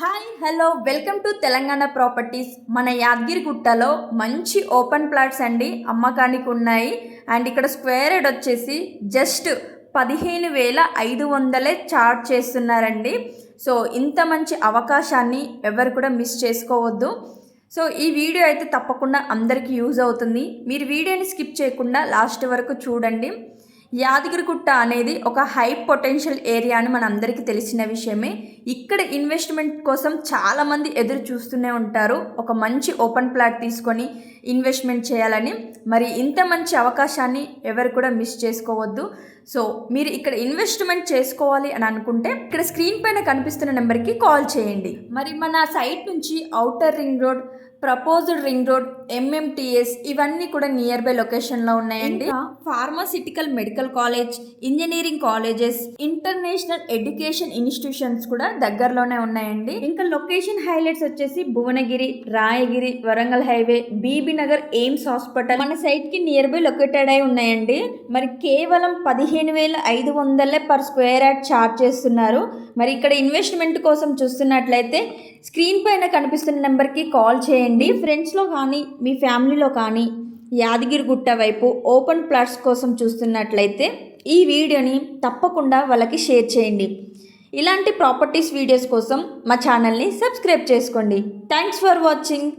Hi hello welcome to Telangana properties. మన యాదగిరిగుట్టలో మంచి open plots అండి అమ్మకానికి ఉన్నాయి. అండ్ ఇక్కడ స్క్వేర్ యార్డ్ వచ్చేసి జస్ట్ 15,500 చార్జ్ చేస్తున్నారండి. సో ఇంత మంచి అవకాశాన్ని ఎవరు కూడా మిస్ చేసుకోవద్దు. సో ఈ వీడియో అయితే తప్పకుండా అందరికీ యూజ్ అవుతుంది. మీరు వీడియోని స్కిప్ చేయకుండా లాస్ట్ వరకు చూడండి. యాదగిరిగుట్ట అనేది ఒక హై పొటెన్షియల్ ఏరియా అని మన అందరికీ తెలిసిన విషయమే. ఇక్కడ ఇన్వెస్ట్మెంట్ కోసం చాలామంది ఎదురు చూస్తూనే ఉంటారు, ఒక మంచి ఓపెన్ ప్లాట్ తీసుకొని ఇన్వెస్ట్మెంట్ చేయాలని. మరి ఇంత మంచి అవకాశాన్ని ఎవరు కూడా మిస్ చేసుకోవద్దు. సో మీరు ఇక్కడ ఇన్వెస్ట్మెంట్ చేసుకోవాలి అని అనుకుంటే ఇక్కడ స్క్రీన్ పైన కనిపిస్తున్న నెంబర్కి కాల్ చేయండి. మరి మన సైట్ నుంచి outer ring road, proposed ring road, MMTS ఇవన్నీ కూడా నియర్ బై లొకేషన్లో ఉన్నాయండి. Pharmaceutical medical college, engineering colleges, international education institutions కూడా దగ్గరలోనే ఉన్నాయండి. ఇంకా లొకేషన్ హైలైట్స్ వచ్చేసి Bhuvanagiri, Rayagiri, Warangal highway, Bibi Nagar, AIIMS hospital మన సైట్కి నియర్ బై లొకేటెడ్ అయి ఉన్నాయండి. మరి కేవలం 15,500 పర్ స్క్వేర్ యార్డ్ ఛార్జ్ చేస్తున్నారు. మరి ఇక్కడ ఇన్వెస్ట్మెంట్ కోసం చూస్తున్నట్లయితే స్క్రీన్ పైన కనిపిస్తున్న నెంబర్కి కాల్ చేయండి. ఫ్రెండ్స్లో కానీ మీ ఫ్యామిలీలో కానీ యాదగిరిగుట్ట వైపు ఓపెన్ ప్లాట్స్ కోసం చూస్తున్నట్లయితే ఈ వీడియోని తప్పకుండా వాళ్ళకి షేర్ చేయండి. ఇలాంటి ప్రాపర్టీస్ వీడియోస్ కోసం మా ఛానల్ని సబ్స్క్రైబ్ చేసుకోండి. Thanks for watching.